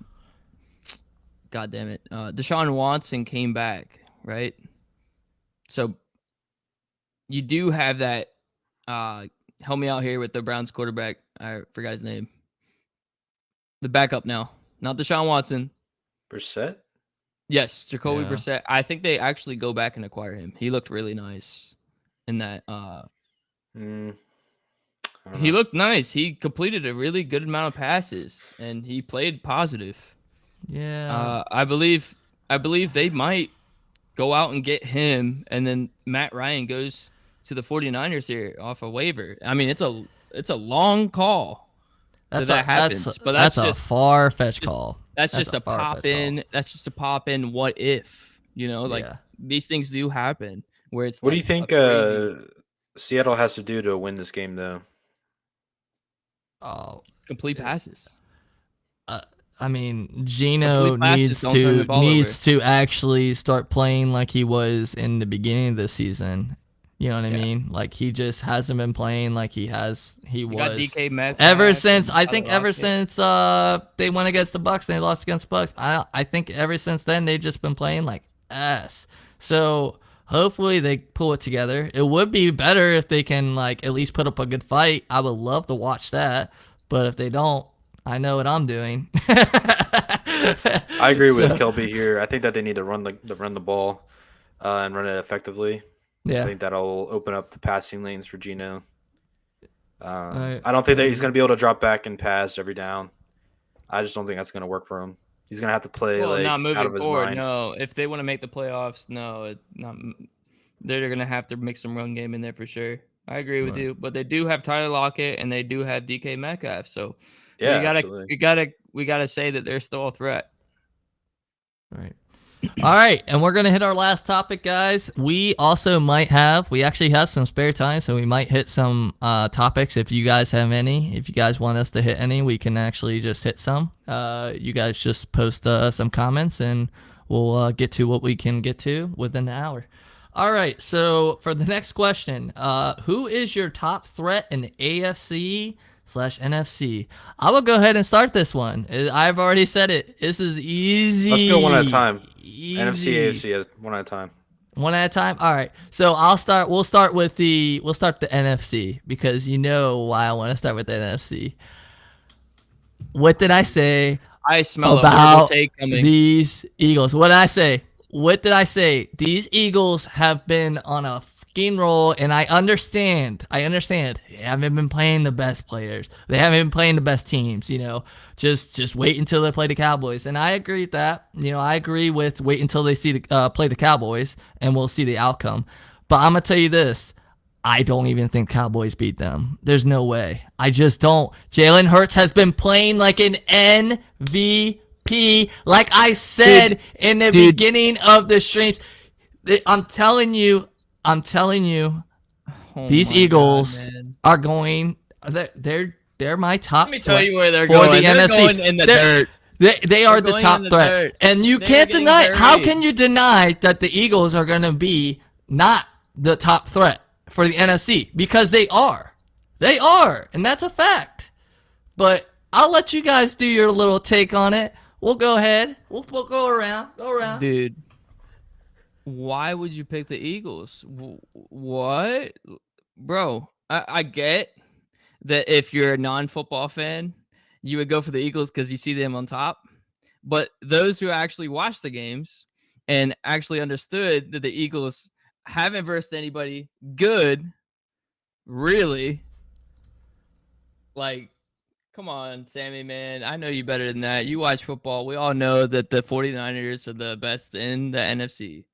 damn it, Deshaun Watson came back, right? So you do have that. Help me out here with the Browns quarterback. I forgot his name. The backup now, not Deshaun Watson.
Brissett?
Yes, Jacoby Brissett. I think they actually go back and acquire him. He looked really nice in that. He looked nice. He completed a really good amount of passes, and he played positive.
Yeah.
I believe they might go out and get him, and then Matt Ryan goes to the 49ers here off a waiver. I mean, it's a long call. That's
a far-fetched call.
That's just a pop in. That's just a pop in. What if, these things do happen where it's.
What do you think Seattle has to do to win this game, though?
Oh,
complete passes.
I mean, Geno needs to actually start playing like he was in the beginning of the season. You know what I mean? Like, he just hasn't been playing like he was.
DK Metcalf
ever since they went against the Bucs and they lost against the Bucs. I think ever since then they've just been playing like ass. So hopefully they pull it together. It would be better if they can like at least put up a good fight. I would love to watch that. But if they don't, I know what I'm doing.
I agree with Kelby here. I think that they need to run the ball and run it effectively.
Yeah.
I think that'll open up the passing lanes for Geno. I don't think that he's going to be able to drop back and pass every down. I just don't think that's going to work for him. He's going to have to play
not moving
out of his
forward.
mind.
No, if they want to make the playoffs, they're going to have to mix some run game in there for sure. I agree with you, but they do have Tyler Lockett and they do have DK Metcalf. So we gotta say that they're still a threat.
Right. All right, and we're gonna hit our last topic, guys. We actually have some spare time, so we might hit some topics. If you guys have any, if you guys want us to hit any, we can actually just hit some. You guys just post some comments, and we'll get to what we can get to within the hour. All right, so for the next question, who is your top threat in the AFC/NFC? I will go ahead and start this one. I've already said it. This is easy.
Let's go one at a time.
Easy.
NFC, AFC, one at a time.
One at a time. All right. So We'll start the NFC because you know why I want to start with the NFC. What did I say?
I smell
about these Eagles. What did I say? These Eagles have been on a fucking roll, and I understand. They haven't been playing the best players. They haven't been playing the best teams. Just wait until they play the Cowboys, and I agree with that. I agree with wait until they play the Cowboys, and we'll see the outcome. But I'm gonna tell you this: I don't even think Cowboys beat them. There's no way. I just don't. Jalen Hurts has been playing like an MVP. Like I said in the beginning of the streams, I'm telling you, these Eagles are going. They're my top.
Let me tell you where they're
going.
The NFC. Going in the dirt.
They are the top threat, and you can't deny. How can you deny that the Eagles are going to be not the top threat for the NFC? Because they are. They are, and that's a fact. But I'll let you guys do your little take on it. We'll go ahead. We'll go around. Go around.
Dude, why would you pick the Eagles? What? Bro, I get that if you're a non-football fan, you would go for the Eagles because you see them on top. But those who actually watched the games and actually understood that the Eagles haven't versed anybody good, really, like, come on, Sammy, man. I know you better than that. You watch football. We all know that the 49ers are the best in the NFC.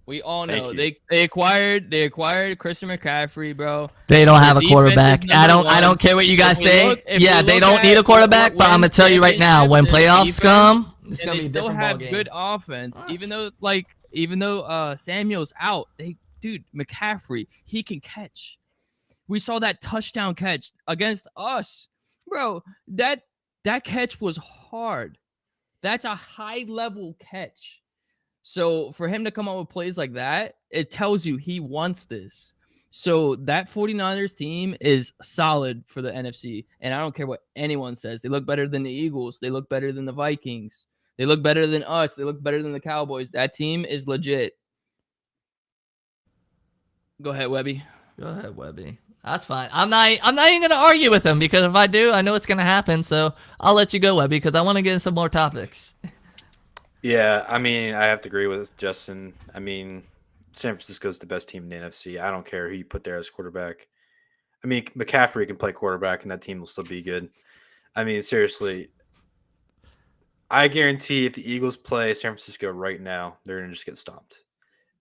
We all know they acquired Christian McCaffrey, bro.
They don't have a quarterback. I don't care what you guys say. Yeah, they don't need a quarterback, but I'm gonna tell you right now, when playoffs come, it's gonna be a different ball game.
Good offense, even though Samuel's out. McCaffrey, he can catch. We saw that touchdown catch against us, bro. That catch was hard. That's a high level catch. So for him to come up with plays like that, it tells you he wants this. So that 49ers team is solid for the NFC. And I don't care what anyone says. They look better than the Eagles. They look better than the Vikings. They look better than us. They look better than the Cowboys. That team is legit. Go ahead, Webby.
Go ahead, Webby. That's fine. I'm not even gonna argue with him, because if I do, I know it's gonna happen. So I'll let you go, Webby, because I want to get in some more topics.
Yeah, I mean, I have to agree with Justin. I mean, San Francisco's the best team in the NFC. I don't care who you put there as quarterback. I mean, McCaffrey can play quarterback, and that team will still be good. I mean, seriously, I guarantee if the Eagles play San Francisco right now, they're going to just get stomped,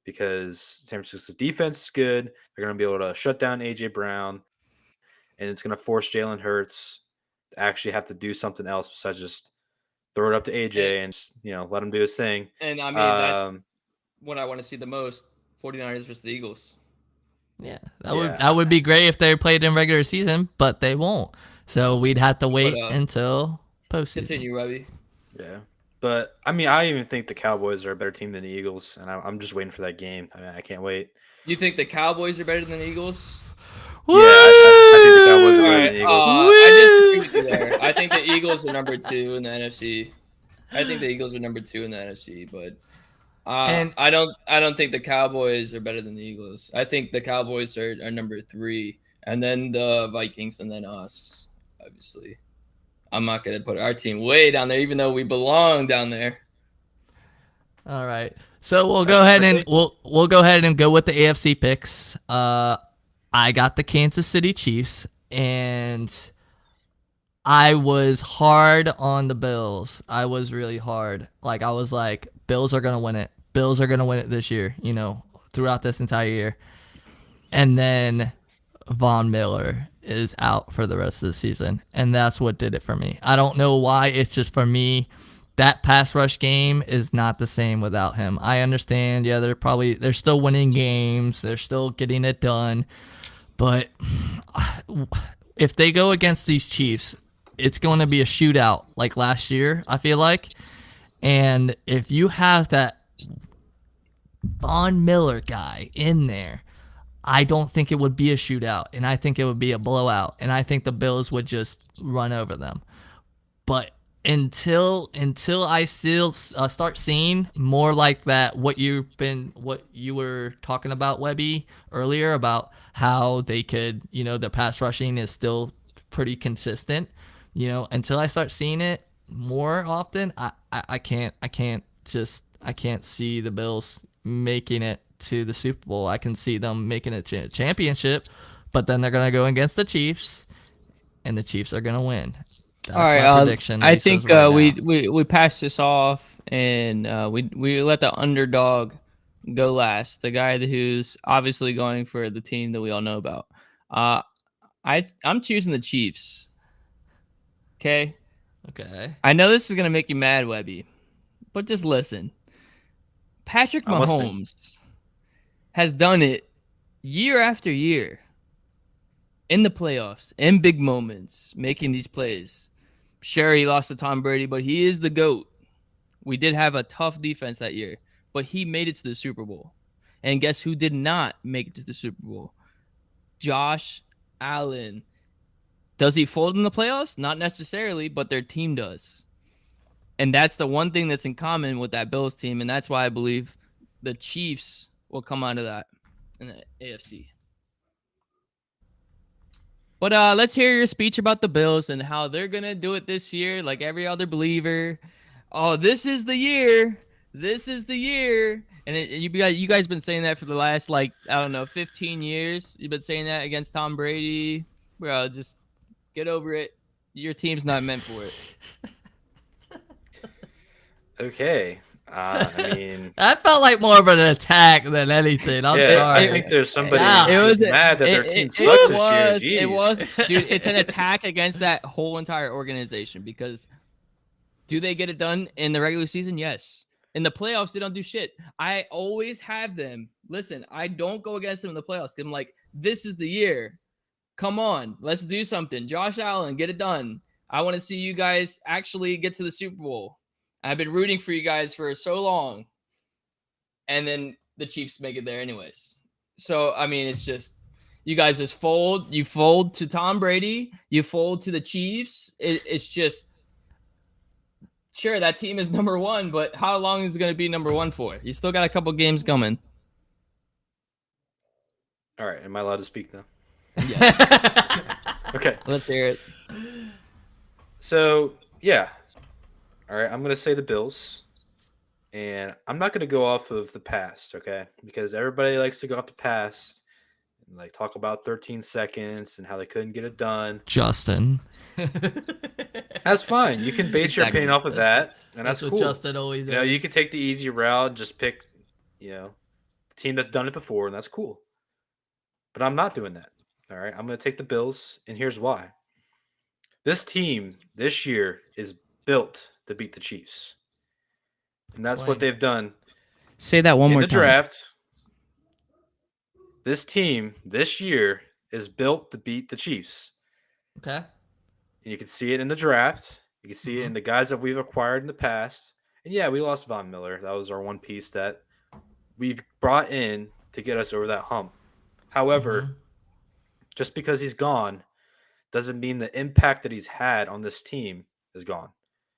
because San Francisco's defense is good. They're going to be able to shut down A.J. Brown, and it's going to force Jalen Hurts to actually have to do something else besides just throw it up to AJ and let him do his thing.
And I mean, that's what I want to see the most: 49ers versus the Eagles.
Yeah, that would be great if they played in regular season, but they won't. So we'd have to wait until postseason.
Continue, Robbie.
Yeah, but I mean, I even think the Cowboys are a better team than the Eagles, and I'm just waiting for that game. I mean, I can't wait.
You think the Cowboys are better than the Eagles?
Yeah, I think the Cowboys are better than the Eagles.
I disagree with you there. I think the Eagles are number 2 in the NFC. I think the Eagles are number 2 in the NFC, but I don't think the Cowboys are better than the Eagles. I think the Cowboys are number 3, and then the Vikings, and then us. Obviously, I'm not gonna put our team way down there, even though we belong down there.
All right, so we'll go ahead and we'll go ahead and go with the AFC picks. I got the Kansas City Chiefs, and I was hard on the Bills. I was really hard. I was like, Bills are going to win it. Bills are going to win it this year, throughout this entire year. And then Von Miller is out for the rest of the season, and that's what did it for me. I don't know why. It's just, for me, that pass rush game is not the same without him. I understand, yeah, they're still winning games. They're still getting it done. But if they go against these Chiefs, it's going to be a shootout like last year, I feel like. And if you have that Von Miller guy in there, I don't think it would be a shootout, and I think it would be a blowout, and I think the Bills would just run over them. But until I still start seeing more like that, what you were talking about, Webby, earlier, about how they could, the pass rushing is still pretty consistent, until I start seeing it more often, I can't see the Bills making it to the Super Bowl. I can see them making a championship, but then they're going to go against the Chiefs, and the Chiefs are going to win. That's
all right,
my prediction.
I think we passed this off, and we let the underdog go last. The guy who's obviously going for the team that we all know about. I'm choosing the Chiefs. Okay. I know this is gonna make you mad, Webby, but just listen. Patrick Mahomes has done it year after year in the playoffs, in big moments, making these plays. Sure, he lost to Tom Brady, but he is the GOAT. We did have a tough defense that year, but he made it to the Super Bowl. And guess who did not make it to the Super Bowl? Josh Allen. Does he fold in the playoffs? Not necessarily, but their team does. And that's the one thing that's in common with that Bills team, and that's why I believe the Chiefs will come out of that in the AFC. But let's hear your speech about the Bills and how they're going to do it this year like every other believer. Oh, this is the year. This is the year. And you guys been saying that for the last, 15 years. You've been saying that against Tom Brady. Bro, just get over it. Your team's not meant for it.
Okay. I mean,
that felt like more of an attack than anything. I'm sorry.
I think there's somebody
Yeah.
mad that their team sucks this year.
It was, dude. It's an attack against that whole entire organization because do they get it done in the regular season? Yes. In the playoffs, they don't do shit. I always have them. Listen, I don't go against them in the playoffs. I'm like, this is the year. Come on, let's do something. Josh Allen, get it done. I want to see you guys actually get to the Super Bowl. I've been rooting for you guys for so long. And then the Chiefs make it there anyways. So, I mean, it's just, you guys just fold. You fold to Tom Brady. You fold to the Chiefs. It's just, sure, that team is number one, but how long is it going to be number one for? You still got a couple games coming.
All right, am I allowed to speak now?
Yes.
Okay.
Let's hear it.
So, yeah. All right, I'm going to say the Bills. And I'm not going to go off of the past, okay? Because everybody likes to go off the past and like talk about 13 seconds and how they couldn't get it done.
Justin.
That's fine. You can base your opinion off of that, and that's
what
cool.
Justin always does.
You can take the easy route and just pick, the team that's done it before, and that's cool. But I'm not doing that. All right, I'm going to take the Bills, and here's why. This team this year is built to beat the Chiefs. And that's what they've done.
Say that one more time.
In the draft, this team this year is built to beat the Chiefs.
Okay.
And you can see it in the draft. You can see it in the guys that we've acquired in the past. And yeah, we lost Von Miller. That was our one piece that we brought in to get us over that hump. However, just because he's gone doesn't mean the impact that he's had on this team is gone.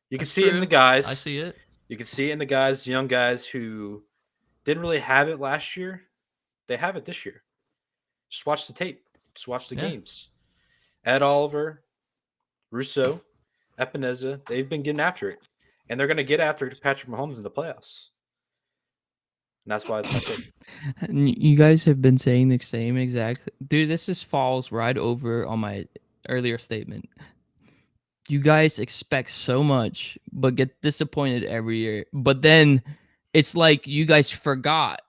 You can see it in the guys.
I see it.
You can see it in the guys, young guys who didn't really have it last year. They have it this year. Just watch the tape. Just watch the games. Ed Oliver, Russo, Epineza, they've been getting after it. And they're going to get after Patrick Mahomes in the playoffs. And that's why it's my pick.
You guys have been saying the same exact... Dude, this just falls right over on my earlier statement. You guys expect so much, but get disappointed every year. But then it's like you guys forgot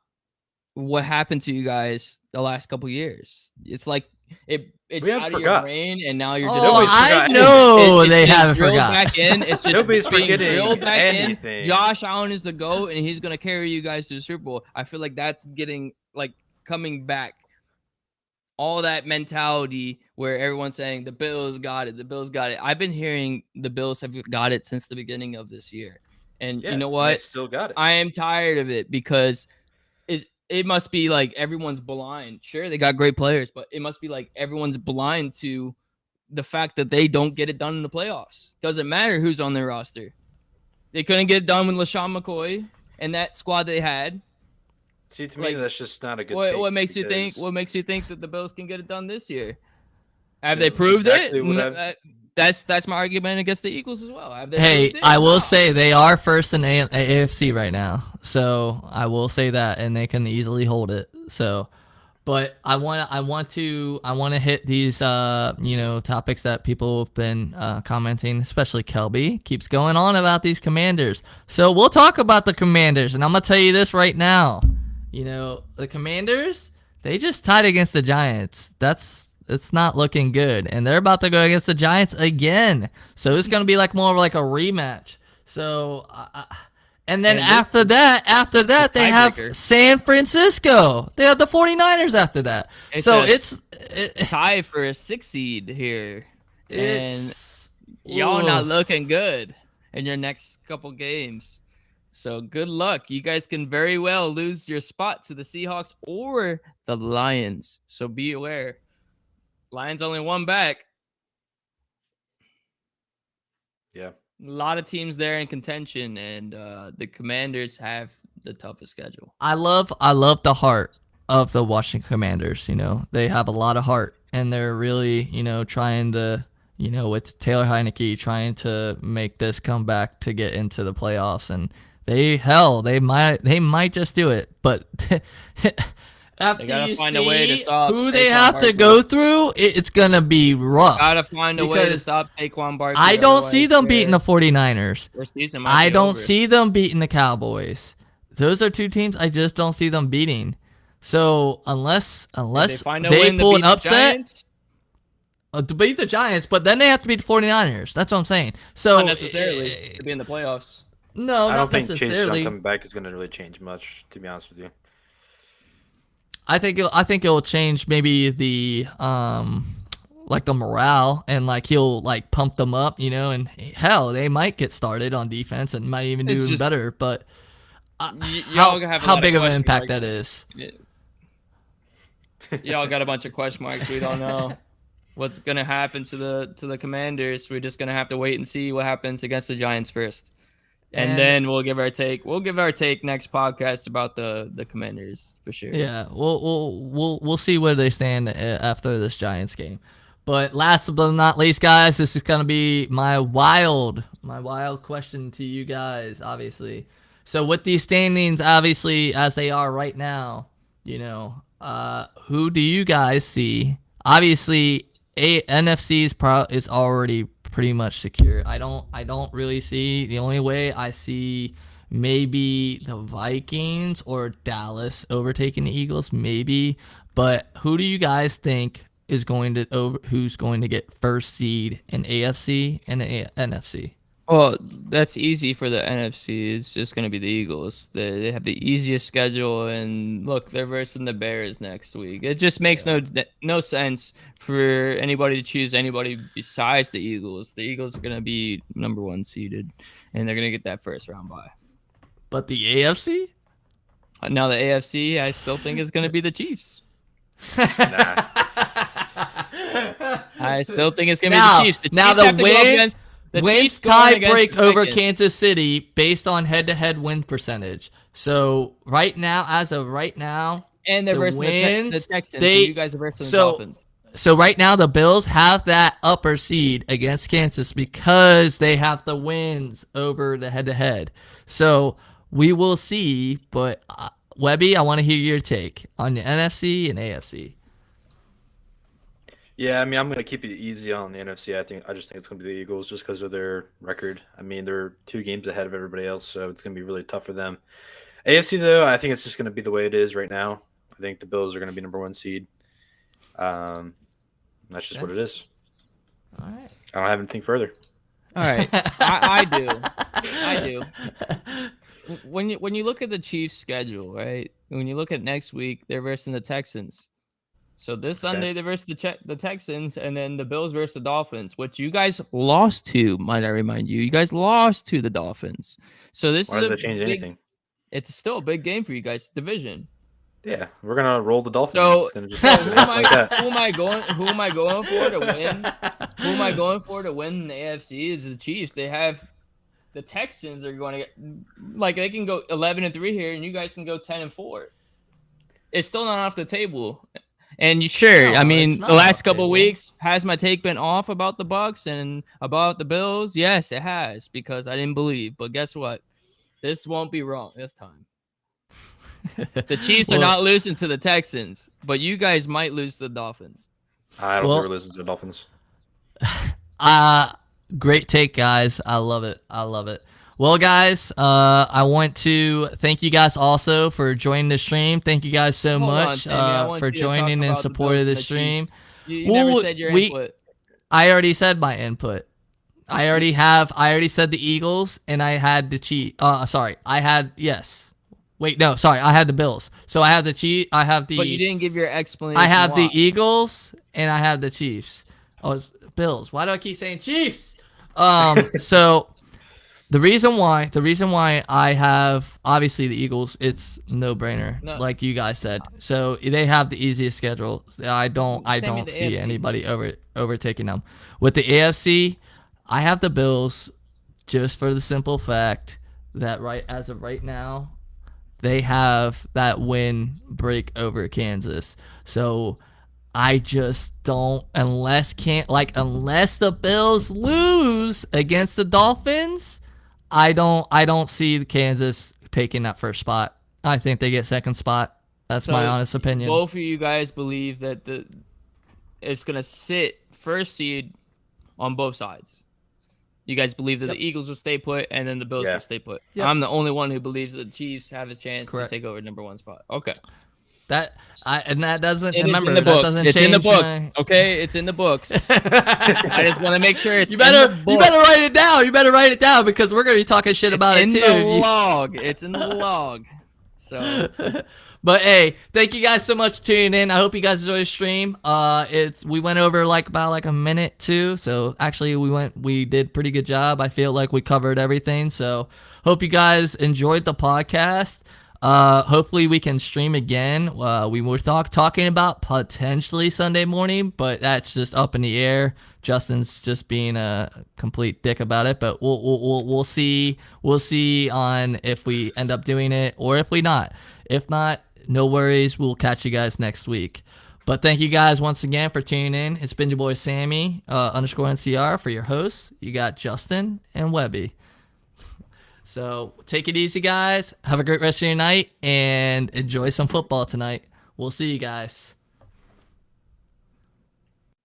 what happened to you guys the last couple years. It's like it's out of your brain, and now you're just.
I know they haven't forgot.
Back in. It's just
nobody's
being
forgetting
drilled back
anything.
In. Josh Allen is the GOAT, and he's gonna carry you guys to the Super Bowl. I feel like that's getting coming back. All that mentality where everyone's saying the Bills got it, the Bills got it. I've been hearing the Bills have got it since the beginning of this year. And you know what?
They still got it.
I am tired of it because it must be like everyone's blind. Sure, they got great players, but it must be like everyone's blind to the fact that they don't get it done in the playoffs. Doesn't matter who's on their roster. They couldn't get it done with LaShawn McCoy and that squad they had.
See, to me, that's just not a good.
What makes you think? What makes you think that the Bills can get it done this year? Have they proved it? That's my argument against the Eagles as well.
Hey, I will say they are first in AFC right now, so I will say that, and they can easily hold it. So, but I want to hit these topics that people have been commenting, especially Kelby keeps going on about these Commanders. So we'll talk about the Commanders, and I'm gonna tell you this right now. The Commanders, they just tied against the Giants. It's not looking good, and they're about to go against the Giants again. So it's going to be more of a rematch. So, and then after that, they have San Francisco. They have the 49ers after that. It's
tie for a 6th seed here, and y'all not looking good in your next couple games. So good luck. You guys can very well lose your spot to the Seahawks or the Lions. So be aware. Lions only one back.
Yeah.
A lot of teams there in contention, and the Commanders have the toughest schedule.
I love the heart of the Washington Commanders. They have a lot of heart, and they're really, trying to, with Taylor Heineke trying to make this comeback to get into the playoffs, and they might just do it, but after
gotta
you
find a way to
see
stop
who they
Saquon
have to
Barkley.
go through, it's gonna be rough.
Gotta find a way to
because
stop Saquon Barkley.
I don't see
otherwise
them beating the 49ers.
their season might
I
be
don't
over.
see them beating the Cowboys. Those are two teams I just don't see them beating. So unless
If find a
they
win to
pull
beat
an
the
upset
Giants,
to beat the Giants, but then they have to beat the 49ers. That's what I'm saying. So
not necessarily to be in the playoffs.
No,
I
not
don't think Chase Young
necessarily.
coming back is going to really change much, to be honest with you.
I think it'll change maybe the like the morale, and like he'll like pump them up, and hell, they might get started on defense and might even do
It's
even
just-
better. But
Y'all have a
how
lot
big of an
question
impact
marks.
that is?
Y'all got a bunch of question marks. We don't know what's gonna happen to the Commanders. We're just gonna have to wait and see what happens against the Giants first, and then we'll give our take. We'll give our take next podcast about the Commanders for sure.
Yeah, we'll see where they stand after this Giants game. But last but not least, guys, this is gonna be my wild question to you guys, obviously. So with these standings, obviously as they are right now, who do you guys see? Obviously, NFC is already pretty much secure. I don't really see. The only way I see maybe the Vikings or Dallas overtaking the Eagles, maybe. But who do you guys think is who's going to get first seed in AFC and the NFC?
Well, that's easy for the NFC. It's just going to be the Eagles. They have the easiest schedule, and look, they're versing the Bears next week. It just makes no sense for anybody to choose anybody besides the Eagles. The Eagles are going to be number 1 seeded, and they're going to get that first round bye.
But the AFC?
Now the AFC, I still think is going to be the Chiefs.
Nah.
I still think it's going to be
Now-
the Chiefs.
now
Chiefs
the
have to go
win-
against- the
Wins
Chiefs going
tie
against
break
the
over
Vikings.
Kansas City based on head-to-head win percentage. So as of right now,
And they're
the
versus the
wins,
Texans.
they-
and you guys are versus the
so-
Dolphins.
So right now the Bills have that upper seed against Kansas because they have the wins over the head-to-head. So we will see, but Webby, I want to hear your take on the NFC and AFC.
Yeah, I mean, I'm going to keep it easy on the NFC. I just think it's going to be the Eagles just because of their record. I mean, they're 2 games ahead of everybody else, so it's going to be really tough for them. AFC, though, I think it's just going to be the way it is right now. I think the Bills are going to be number 1 seed. That's just what it is.
All right.
I don't have anything further.
All right, I do. When you look at the Chiefs' schedule, right? When you look at next week, they're versus the Texans. So this Sunday they're versus the Texans, and then the Bills versus the Dolphins, which you guys lost to. Might I remind you? You guys lost to the Dolphins. So this
Why
is
does that change anything?
It's still a big game for you guys. Division.
Yeah, we're going to roll the Dolphins.
So,
It's gonna just
so
happen like that.
who am I going for to win? Who am I going for to win in the AFC is the Chiefs. They have the Texans. They're going to get they can go 11-3 here, and you guys can go 10-4. It's still not off the table. And
No,
I mean,
it's not
the last
off the
couple
table.
weeks has my take been off about the Bucs and about the Bills? Yes, it has, because I didn't believe. But guess what? This won't be wrong this time. The Chiefs are
Well-
not losing to the Texans, but you guys might lose to the Dolphins.
I don't
Well-
think we're losing to the Dolphins.
Great take, guys. I love it. Well, guys, I want to thank you guys also for joining the stream. Thank you guys so
Hold on,
much
Tammy, I want
for
you to talk
joining in
about the
support
Bills
of
and
the
the
stream.
Chiefs. You never
Well,
said your
we-
input.
I already said my input. I already said the Eagles, and I had the Chiefs. I had the Bills. So I have the Chiefs. I have the.
But you didn't give your explanation.
I have the
why.
Eagles, and I have the Chiefs. Oh, Bills. Why do I keep saying Chiefs? So The reason why I have obviously the Eagles, it's no brainer,
No.
like you guys said. So they have the easiest schedule. I don't
Same with the
see
AFC.
anybody overtaking them. With the AFC, I have the Bills, just for the simple fact that as of right now, they have that win break over Kansas. So I just don't unless the Bills lose against the Dolphins, I don't see Kansas taking that first spot. I think they get second spot. That's my honest opinion.
Both of you guys believe that it's gonna sit first seed on both sides. You guys believe that the Eagles will stay put and then the Bills will stay put.
Yep.
I'm the only one who believes that the Chiefs have a chance
Correct.
to take over number 1 spot. Okay.
That doesn't
It is
remember
in the
that
books.
doesn't
It's
change
in the books.
my-
Okay, it's in the books. I just want to make sure it's
You better
in the books.
write it down. You better write it down because we're gonna be talking shit about it
It's
too.
in the log. It's in the log. So
But hey, thank you guys so much for tuning in. I hope you guys enjoyed the stream. We went over about a minute too. So actually we did pretty good job. I feel like we covered everything. So hope you guys enjoyed the podcast. Hopefully we can stream again. We were talking about potentially Sunday morning, but that's just up in the air. Justin's just being a complete dick about it, but we'll see. We'll see on if we end up doing it or if we not. If not, no worries. We'll catch you guys next week. But thank you guys once again for tuning in. It's been your boy Sammy _NCR for your hosts. You got Justin and Webby. So take it easy, guys. Have a great rest of your night and enjoy some football tonight. We'll see you guys.